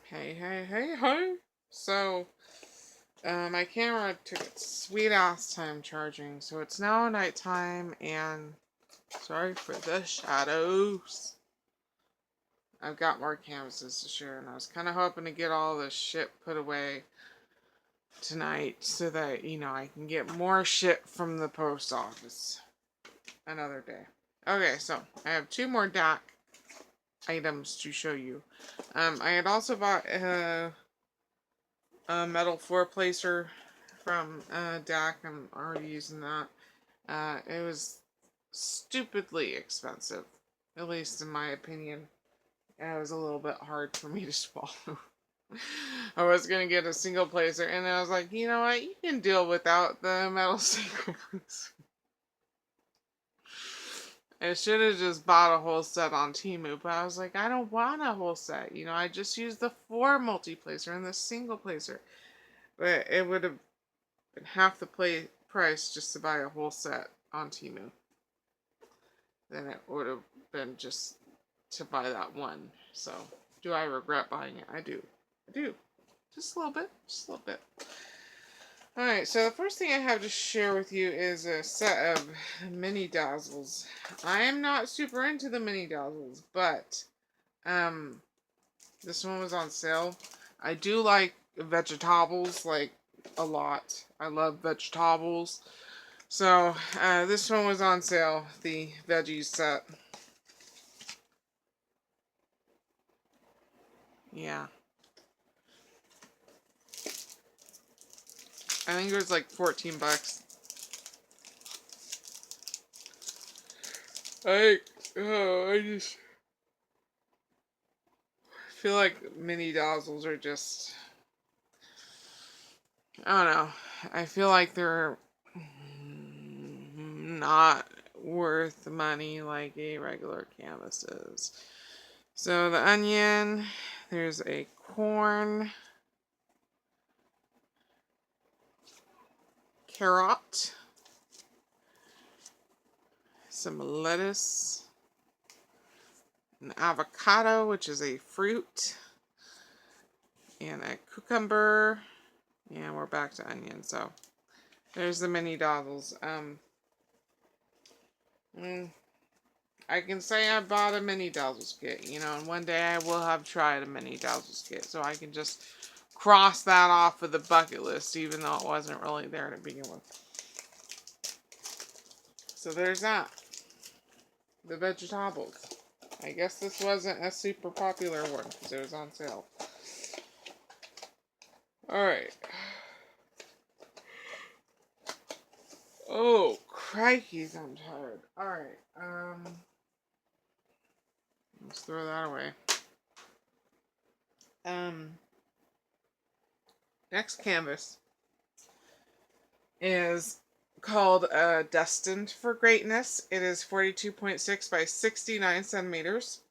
Hey. So, my camera took its sweet ass time charging, so it's now nighttime, and sorry for the shadows. I've got more canvases to share, and I was kind of hoping to get all this shit put away tonight so that, I can get more shit from the post office another day. Okay, so I have 2 more DAC items to show you. I had also bought a metal 4-placer from DAC. I'm already using that. It was stupidly expensive, at least in my opinion. It was a little bit hard for me to swallow. I was going to get a single placer, and I was like, you know what, you can deal without the metal single placer. I should have just bought a whole set on Temu, but I was like, I don't want a whole set. I just used the 4 multi-placer and the single placer. But it would have been half the price just to buy a whole set on Temu. Then it would have been just to buy that one. So, do I regret buying it? I do. Just a little bit. Alright, so the first thing I have to share with you is a set of mini dazzles. I am not super into the mini dazzles, but this one was on sale. I do like vegetables, like, a lot. I love vegetables. So, this one was on sale, the veggies set. Yeah. I think it was like 14 bucks. I just feel like mini dazzles are just, I don't know. I feel like they're not worth the money like a regular canvas is. So the onion, there's a corn, carrot, some lettuce, an avocado, which is a fruit, and a cucumber, and we're back to onion. So there's the mini dazzles. I can say I bought a mini dazzles kit, and one day I will have tried a mini dazzles kit, so I can just cross that off of the bucket list, even though it wasn't really there to begin with. So there's that. The vegetables. I guess this wasn't a super popular one because it was on sale. Alright. Oh, crikeys, I'm tired. Alright, let's throw that away. Next canvas is called Destined for Greatness. It is 42.6 by 69 centimeters.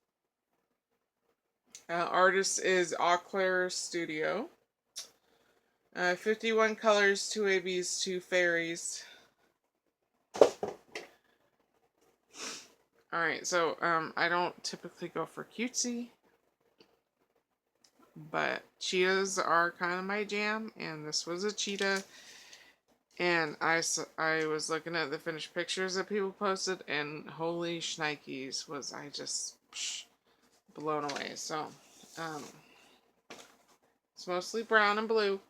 Artist is Au Claire Studio. 51 colors, 2 ABs, 2 fairies. Alright, so I don't typically go for cutesy, but cheetahs are kind of my jam, and this was a cheetah. And I was looking at the finished pictures that people posted, and holy shnikes, was I just blown away. So, it's mostly brown and blue.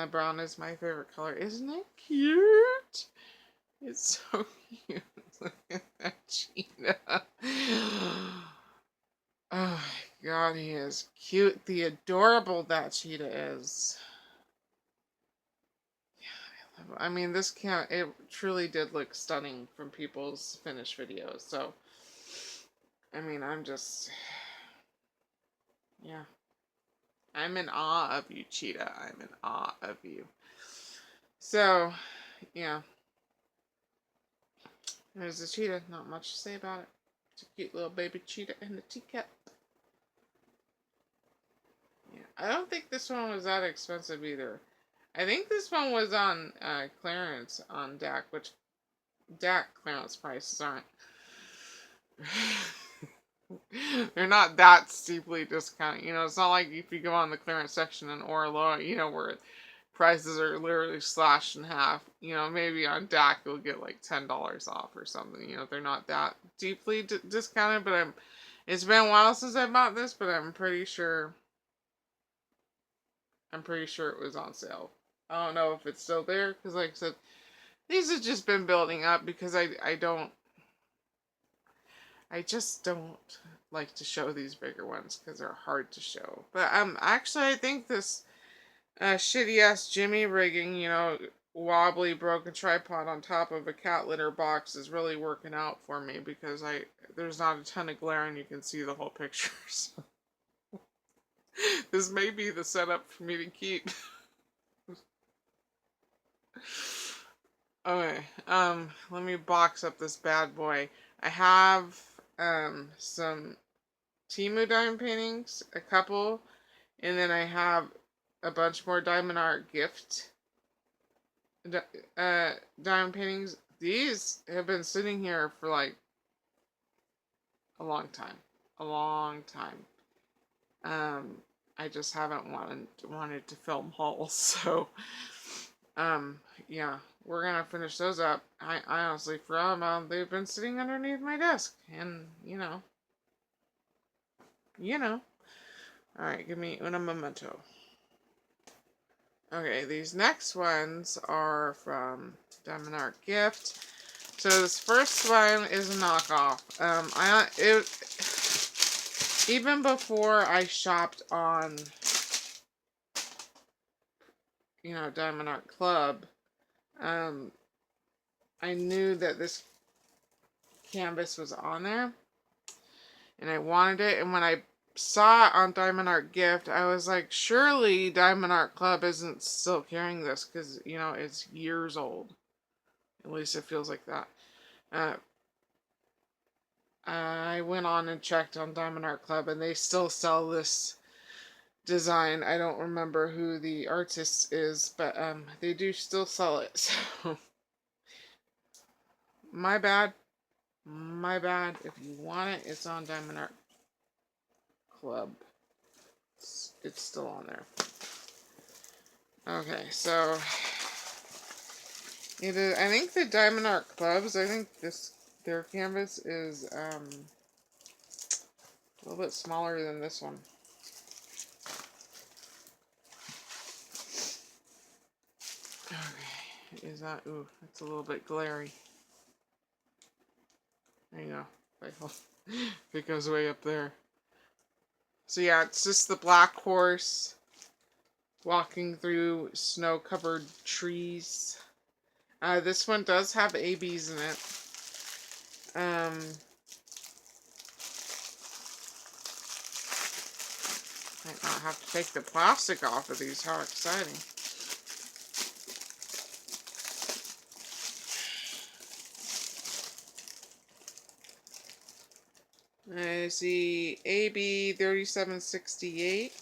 Brown is my favorite color. Isn't it cute? It's so cute. Look at that cheetah. Oh my god, he is cute. The adorable that cheetah is. I mean, it truly did look stunning from people's finished videos. So, I mean, yeah. I'm in awe of you, cheetah. I'm in awe of you. So, yeah. There's the cheetah. Not much to say about it. It's a cute little baby cheetah in the teacup. Yeah. I don't think this one was that expensive either. I think this one was on clearance on DAC, which DAC clearance prices aren't They're not that steeply discounted. You know, it's not like if you go on the clearance section in Orlo, you know, where prices are literally slashed in half. You know, maybe on DAC you'll get like $10 off or something. You know, they're not that deeply discounted, but it's been a while since I bought this, but I'm pretty sure it was on sale. I don't know if it's still there, because like I said, these have just been building up because I just don't like to show these bigger ones because they're hard to show. But actually I think this shitty ass Jimmy rigging, you know, wobbly broken tripod on top of a cat litter box is really working out for me, because there's not a ton of glare and you can see the whole picture. So this may be the setup for me to keep. Okay, let me box up this bad boy. I have some Temu diamond paintings, a couple, and then I have a bunch more DiamondArtGift diamond paintings. These have been sitting here for like a long time. I just haven't wanted to film hauls, so yeah, we're gonna finish those up. I honestly forgot about them. They've been sitting underneath my desk, and you know. Alright, give me una momento. Okay, these next ones are from DiamondArtGift. So this first one is a knockoff. Even before I shopped on, you know, Diamond Art Club, I knew that this canvas was on there, and I wanted it. And when I saw it on DiamondArtGift, I was like, surely Diamond Art Club isn't still carrying this, because, you know, it's years old. At least it feels like that. I went on and checked on Diamond Art Club, and they still sell this design. I don't remember who the artist is, but they do still sell it. So my bad. If you want it, it's on Diamond Art Club. It's still on there. Okay, so it is. I think the Diamond Art Clubs, I think their canvas is a little bit smaller than this one. Okay, is that, ooh, it's a little bit glary. There you go. It goes way up there. So yeah, it's just the black horse walking through snow-covered trees. This one does have ABs in it. Might not have to take the plastic off of these. How exciting. I see AB 3768.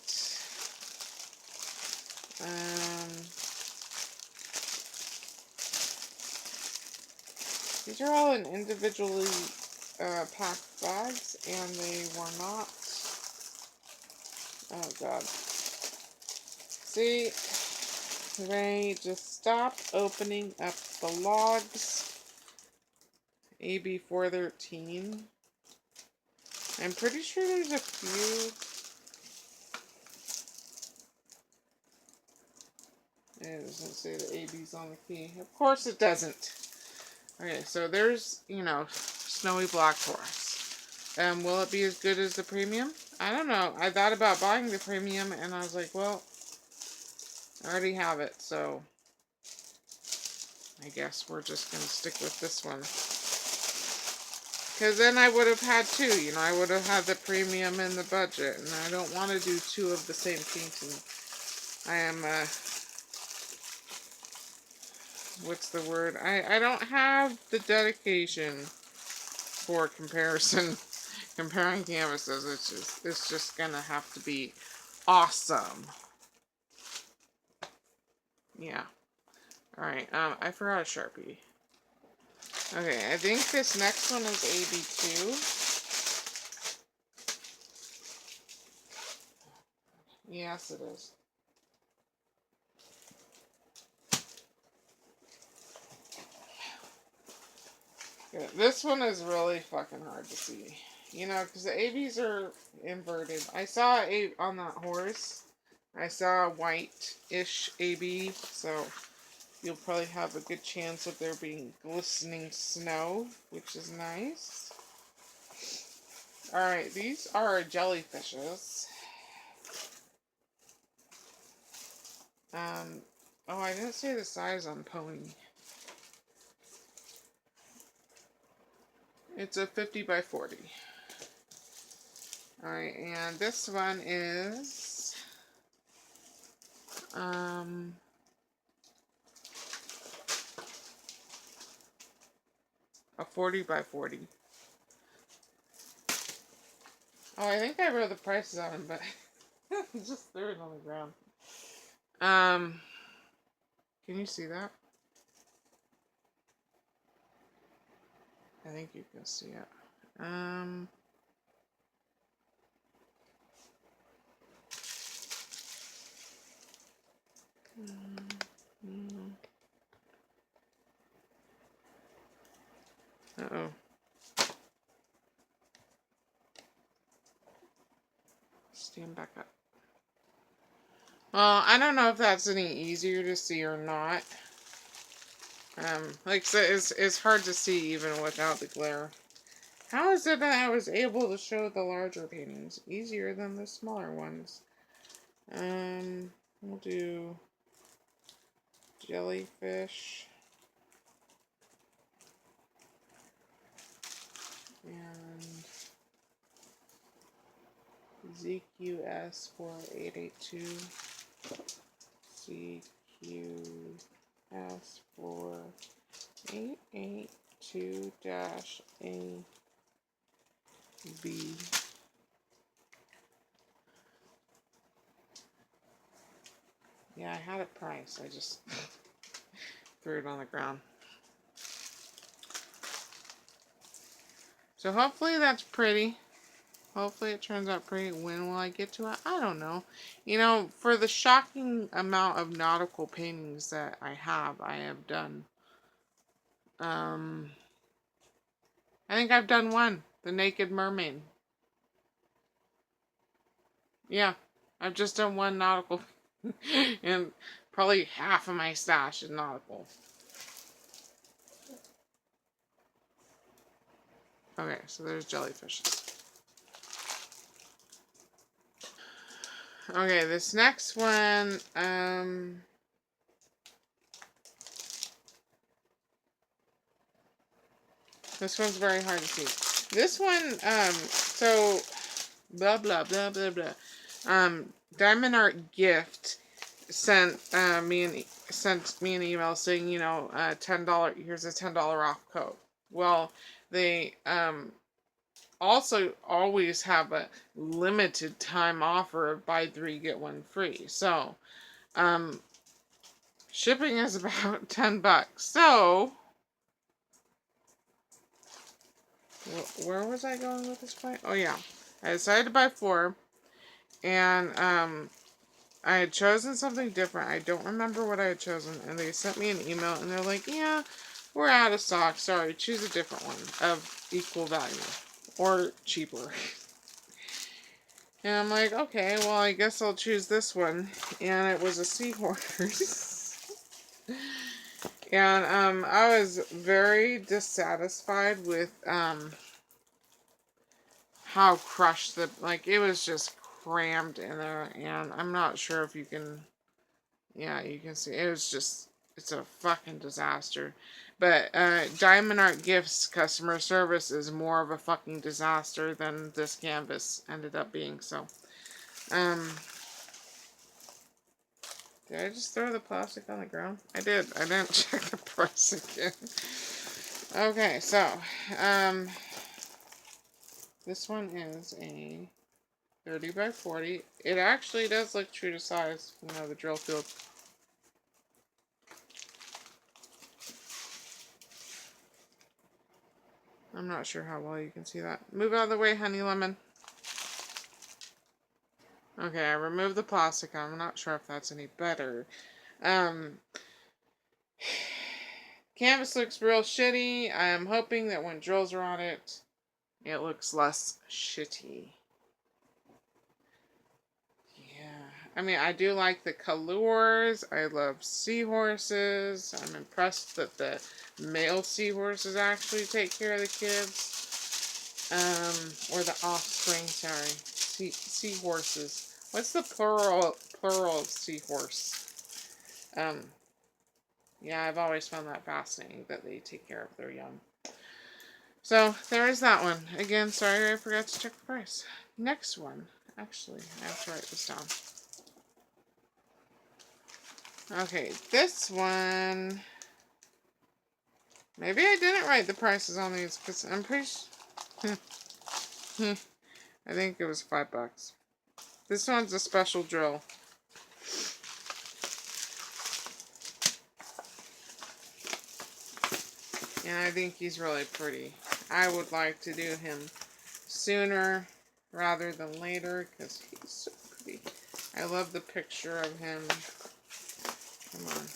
These are all in individually packed bags, and they were not. Oh God. See, Ray, just stop opening up the logs. AB 413. I'm pretty sure there's a few. It doesn't say the AB's on the key. Of course it doesn't. Okay, so there's, you know, Snowy Black Forest. Will it be as good as the premium? I don't know. I thought about buying the premium, and I was like, well, I already have it, so I guess we're just going to stick with this one. Because then I would have had two, you know, I would have had the premium and the budget, and I don't want to do two of the same painting. I am, what's the word? I don't have the dedication for comparing canvases. It's just gonna have to be awesome. Yeah. Alright, I forgot a Sharpie. Okay, I think this next one is AB2. Yes, it is. Yeah, this one is really fucking hard to see. You know, because the ABs are inverted. I saw a on that horse. I saw a white-ish AB, so you'll probably have a good chance of there being glistening snow, which is nice. Alright, these are jellyfishes. Oh, I didn't say the size on Pony. It's a 50 by 40. Alright, and this one is a 40 by 40. Oh, I think I wrote the prices on them, but just threw it on the ground. Can you see that? I think you can see it. Uh-oh. Stand back up. Well, I don't know if that's any easier to see or not. Like I said, it's hard to see even without the glare. How is it that I was able to show the larger paintings easier than the smaller ones? We'll do jellyfish. And ZQS 4882. ZQS 4882-AB. Yeah, I had it priced. I just threw it on the ground. So hopefully that's pretty. Hopefully it turns out pretty. When will I get to it? I don't know. You know, for the shocking amount of nautical paintings that I have done. I think I've done one. The Naked Mermaid. Yeah. I've just done one nautical. And probably half of my stash is nautical. Okay, so there's jellyfishes. Okay, this next one, this one's very hard to see. This one, so, blah, blah, blah, blah, blah. DiamondArtGift sent me an email saying, you know, $10, here's a $10 off code. Well, they, also always have a limited time offer of buy 3 get 1 free. So, shipping is about $10. So, where was I going with this point? Oh yeah, I decided to buy 4, and I had chosen something different. I don't remember what I had chosen, and they sent me an email, and they're like, yeah, we're out of stock. Sorry, choose a different one of equal value or cheaper. And I'm like, okay, well, I guess I'll choose this one. And it was a seahorse. And I was very dissatisfied with how crushed like, it was just crammed in there. And I'm not sure if you can, yeah, you can see. It was just, it's a fucking disaster. But DiamondArtGift's customer service is more of a fucking disaster than this canvas ended up being. So, did I just throw the plastic on the ground? I did. I didn't check the price again. Okay, so, this one is a 30 by 40. It actually does look true to size, you know, the drill field. I'm not sure how well you can see that. Move out of the way, honey lemon. Okay, I removed the plastic. I'm not sure if that's any better. Canvas looks real shitty. I'm hoping that when drills are on it, it looks less shitty. Yeah. I mean, I do like the colors. I love seahorses. I'm impressed that the male seahorses actually take care of the kids. Or the offspring, sorry. Seahorses. What's the plural of seahorse? Yeah, I've always found that fascinating that they take care of their young. So, there is that one. Again, sorry I forgot to check the price. Next one. Actually, I have to write this down. Okay, this one. Maybe I didn't write the prices on these because I'm pretty sure. I think it was $5. This one's a special drill. And I think he's really pretty. I would like to do him sooner rather than later because he's so pretty. I love the picture of him. Come on.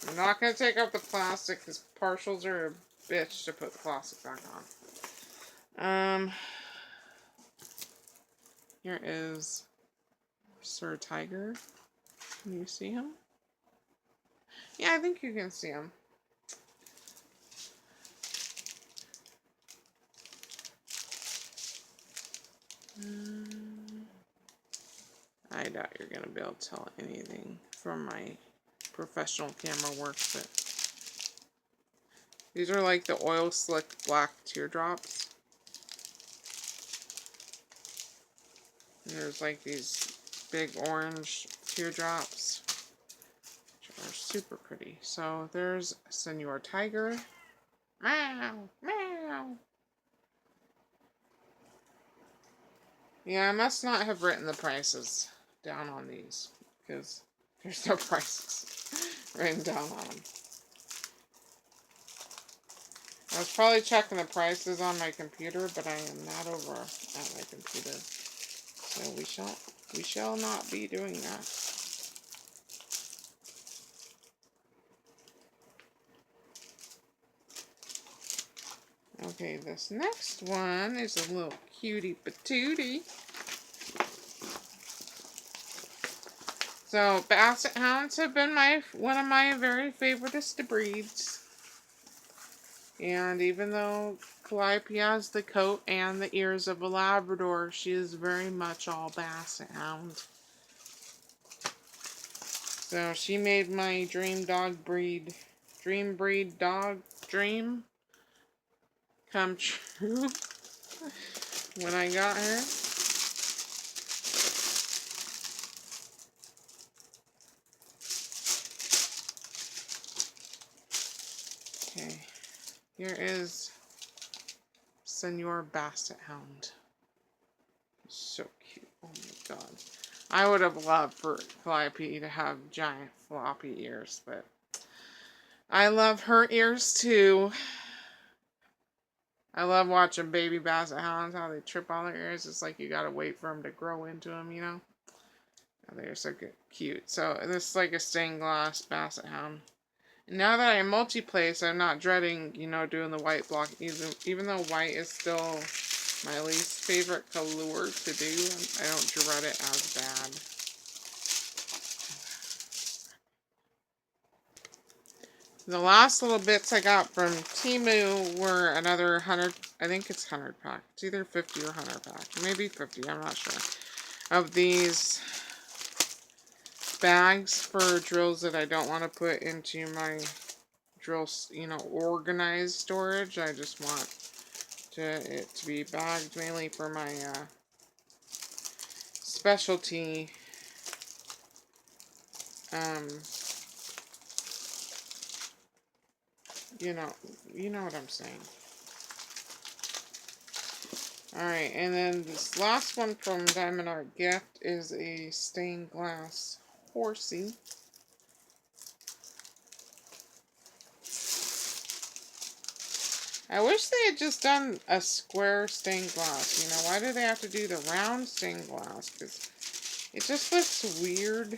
I'm not going to take off the plastic because partials are a bitch to put the plastic back on. Here is Sir Tiger. Can you see him? Yeah, I think you can see him. I doubt you're going to be able to tell anything from my professional camera work, but these are like the oil slick black teardrops. And there's like these big orange teardrops, which are super pretty. So there's Senor Tiger. Meow, meow. Yeah, I must not have written the prices down on these because there's no prices written down on them. I was probably checking the prices on my computer, but I am not over at my computer. So we shall not be doing that. Okay, this next one is a little cutie patootie. So Basset Hounds have been one of my very favoriteest breeds. And even though Calliope has the coat and the ears of a Labrador, she is very much all Basset Hound. So she made my dream breed dog dream come true when I got her. Okay, here is Senor Basset Hound. So cute. Oh my god. I would have loved for Calliope to have giant floppy ears, but I love her ears too. I love watching baby Basset Hounds, how they trip on their ears. It's like you gotta wait for them to grow into them, you know? Oh, they're so cute. So this is like a stained glass Basset Hound. And now that I'm multi-place, I'm not dreading, you know, doing the white block. Even though white is still my least favorite color to do, I don't dread it as bad. The last little bits I got from Temu were another 100, I think it's 100 pack. It's either 50 or 100 pack. Maybe 50, I'm not sure. Of these bags for drills that I don't want to put into my drills, you know, organized storage. I just want it to be bagged mainly for my specialty you know what I'm saying. Alright, and then this last one from DiamondArtGift is a stained glass horsey. I wish they had just done a square stained glass. You know, why do they have to do the round stained glass? Because It just looks weird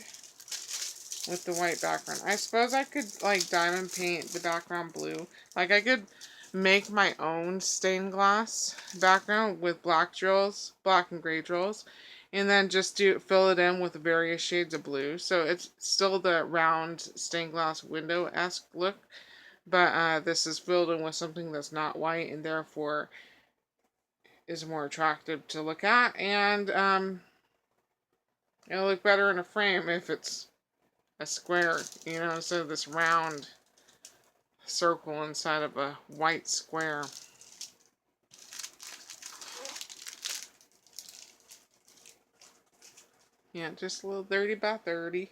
with the white background. I suppose I could like diamond paint the background blue. Like I could make my own stained glass background with black drills, black and gray drills, and then just fill it in with various shades of blue. So it's still the round stained glass window-esque look, but this is filled in with something that's not white and therefore is more attractive to look at, and it'll look better in a frame if it's a square, you know, instead of this round circle inside of a white square. Yeah, just a little 30 by 30.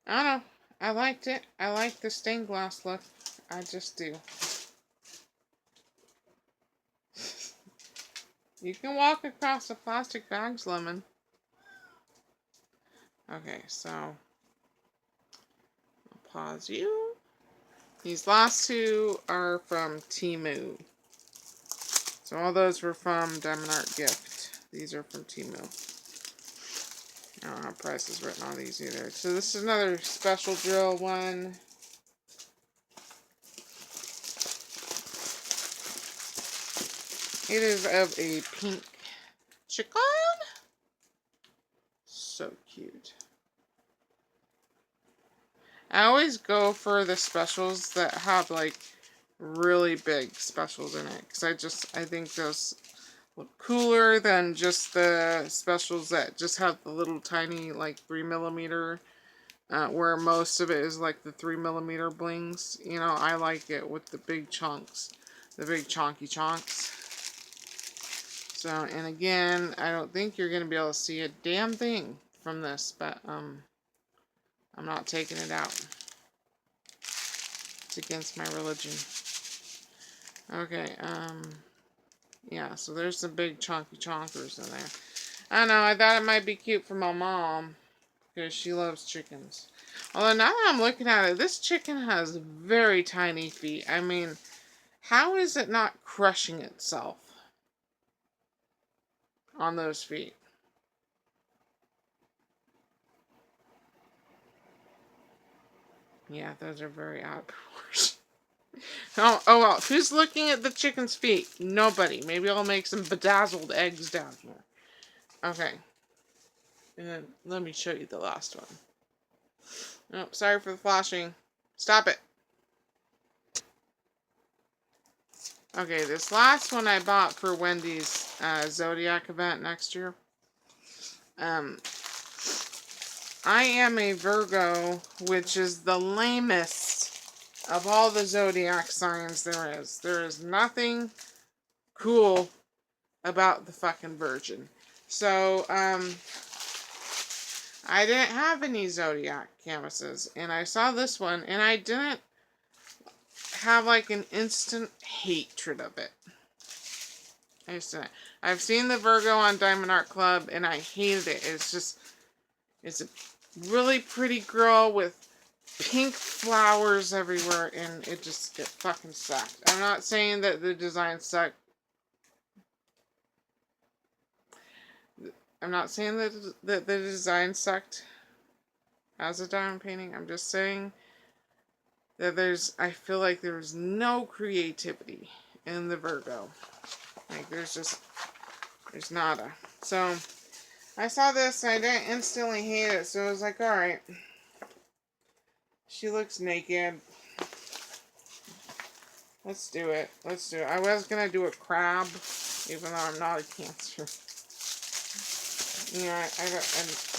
I don't know. I liked it. I like the stained glass look. I just do. You can walk across the plastic bags, Lemon. Okay, so I'll pause you. These last two are from Temu. So all those were from DiamondArtGift. These are from Temu. I don't have prices written on these either. So this is another special drill one. It is of a pink chicken. So cute. I always go for the specials that have like really big specials in it, because I think those look cooler than just the specials that just have the little tiny like 3mm, where most of it is like the 3mm blings. You know, I like it with the big chunks, the big chonky chunks. So, and again, I don't think you're going to be able to see a damn thing from this, but I'm not taking it out. It's against my religion. Okay, yeah, so there's some big chunky chonkers in there. I don't know, I thought it might be cute for my mom, because she loves chickens. Although now that I'm looking at it, this chicken has very tiny feet. I mean, how is it not crushing itself on those feet? Yeah, those are very odd proportions. Oh well, who's looking at the chicken's feet? Nobody. Maybe I'll make some bedazzled eggs down here. Okay. And then let me show you the last one. Oh, sorry for the flashing. Stop it. Okay, this last one I bought for Wendy's Zodiac event next year. I am a Virgo, which is the lamest of all the zodiac signs there is. There is nothing cool about the fucking Virgin. So, I didn't have any zodiac canvases, and I saw this one, and I didn't have like an instant hatred of it. I just didn't. I've seen the Virgo on Diamond Art Club, and I hated it. It's a really pretty girl with pink flowers everywhere, and it fucking sucked. I'm not saying that the design sucked. I'm not saying that the design sucked as a diamond painting. I'm just saying that I feel like there's no creativity in the Virgo. Like, there's nada. So, I saw this and I didn't instantly hate it, so I was like, alright. She looks naked. Let's do it. Let's do it. I was gonna do a crab, even though I'm not a Cancer. You know, I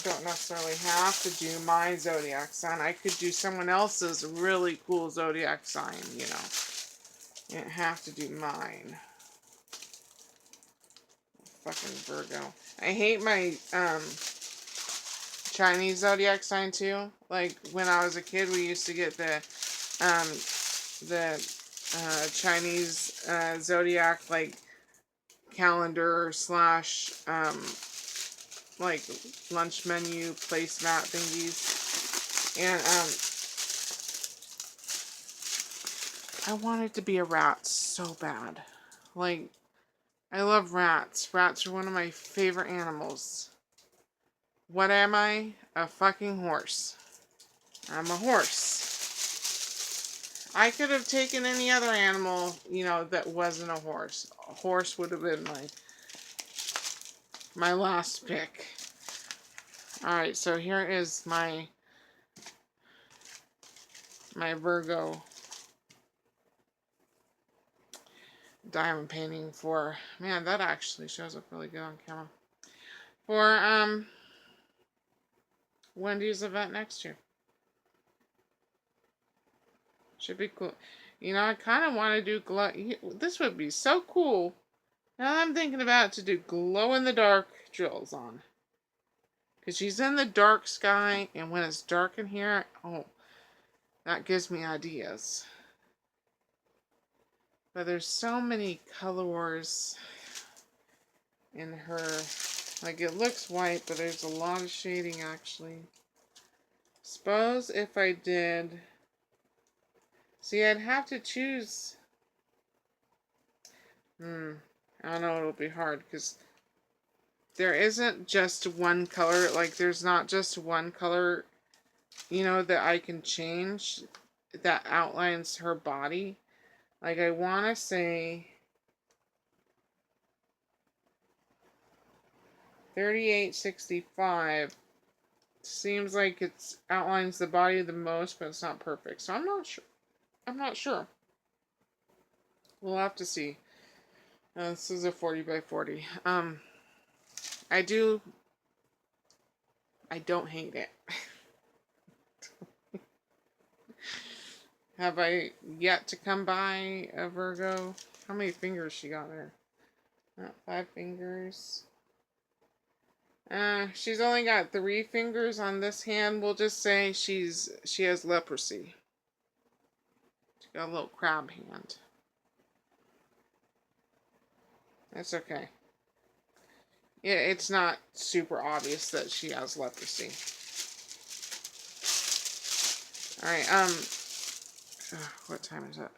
don't necessarily have to do my zodiac sign. I could do someone else's really cool zodiac sign, you know. You don't have to do mine. Fucking Virgo. I hate my Chinese zodiac sign too. Like when I was a kid, we used to get the Chinese zodiac like calendar slash like lunch menu placemat thingies, and I wanted to be a rat so bad. Like, I love rats. Rats are one of my favorite animals. What am I? A fucking horse. I'm a horse. I could have taken any other animal, you know, that wasn't a horse. A horse would have been my last pick. Alright, so here is my Virgo diamond painting for, man, that actually shows up really good on camera. For Wendy's event next year. Should be cool. You know, I kind of want to do glow. This would be so cool. Now I'm thinking about to do glow in the dark drills on. Because she's in the dark sky, and when it's dark in here, oh, that gives me ideas. But there's so many colors in her. Like, it looks white, but there's a lot of shading, actually. Suppose if I did... See, I'd have to choose... I don't know, it'll be hard, because there isn't just one color. Like, there's not just one color, you know, that I can change that outlines her body. Like, I want to say 3865 seems like it outlines the body the most, but it's not perfect. So I'm not sure. I'm not sure. We'll have to see. This is a 40 by 40. I don't hate it. Have I yet to come by a Virgo? How many fingers she got there? 5 fingers. She's only got 3 fingers on this hand. We'll just say she has leprosy. She got a little crab hand. That's okay. Yeah, it's not super obvious that she has leprosy. Alright, what time is it?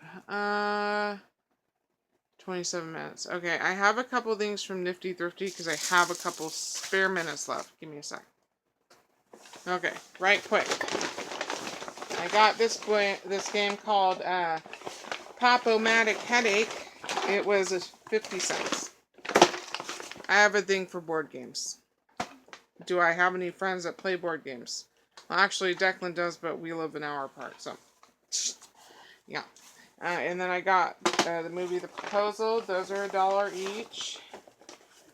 27 minutes. Okay, I have a couple things from Nifty Thrifty because I have a couple spare minutes left. Give me a sec. Okay, right quick. I got this game called Pop-O-Matic Headache. It was 50 cents. I have a thing for board games. Do I have any friends that play board games? Well, actually, Declan does, but we live an hour apart, so... Yeah. And then I got the movie The Proposal. Those are $1 each.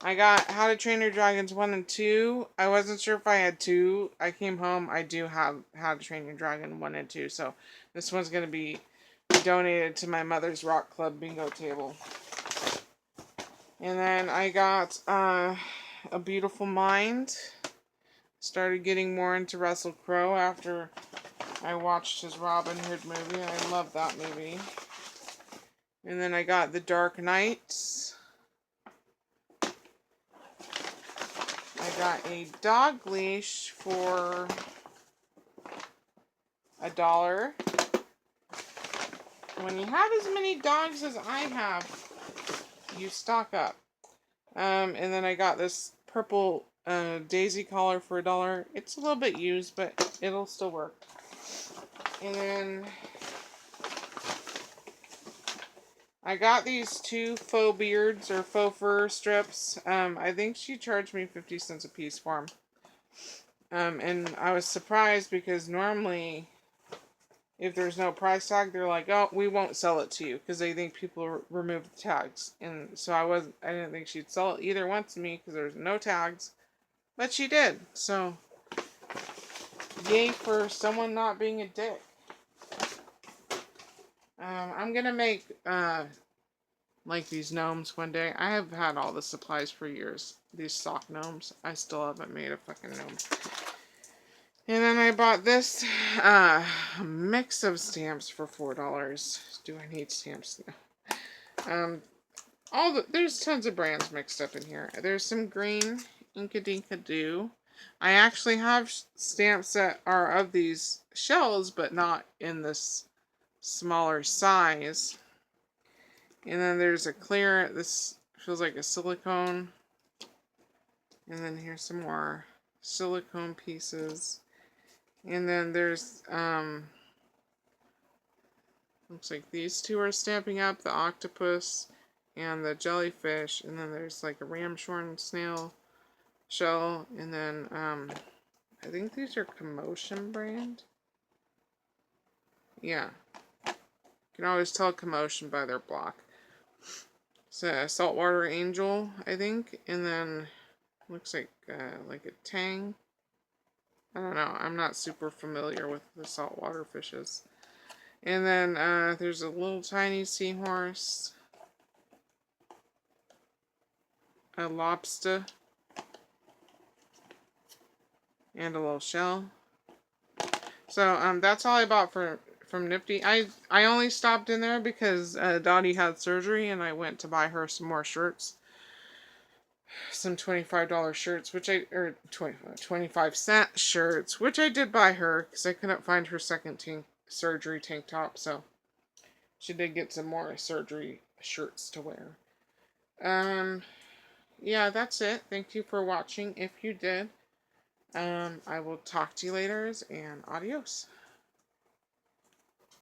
I got How to Train Your Dragons 1 and 2. I wasn't sure if I had 2. I came home. I do have How to Train Your Dragon 1 and 2. So this one's going to be donated to my mother's Rock Club bingo table. And then I got A Beautiful Mind. Started getting more into Russell Crowe after I watched his Robin Hood movie. I love that movie. And then I got The Dark Knight. I got a dog leash for $1. When you have as many dogs as I have, you stock up. And then I got this purple daisy collar for $1. It's a little bit used, but it'll still work. And then I got these 2 faux beards or faux fur strips. I think she charged me 50 cents a piece for them. And I was surprised because normally if there's no price tag, they're like, oh, we won't sell it to you because they think people remove the tags. And so I didn't think she'd sell it either once to me because there's no tags. But she did. So yay for someone not being a dick. I'm gonna make like these gnomes one day. I have had all the supplies for years. These sock gnomes. I still haven't made a fucking gnome. And then I bought this mix of stamps for $4. Do I need stamps now? There's tons of brands mixed up in here. There's some green Inka Dinka Doo. I actually have stamps that are of these shells, but not in this smaller size. And then there's a clear, this feels like a silicone. And then here's some more silicone pieces. And then there's, looks like these two are Stampin' Up, the octopus and the jellyfish. And then there's like a ramshorn snail shell. And then, I think these are Commotion brand. Yeah. You can always tell Commotion by their block. It's a saltwater angel, I think. And then, looks like a tang. I don't know. I'm not super familiar with the saltwater fishes. And then there's a little tiny seahorse, a lobster, and a little shell. So that's all I bought from Nifty. I only stopped in there because Dottie had surgery and I went to buy her some more shirts. Some $25 shirts, or 25-cent shirts, which I did buy her because I couldn't find her second surgery tank top, so she did get some more surgery shirts to wear. Yeah, that's it. Thank you for watching. If you did, I will talk to you later, and adios.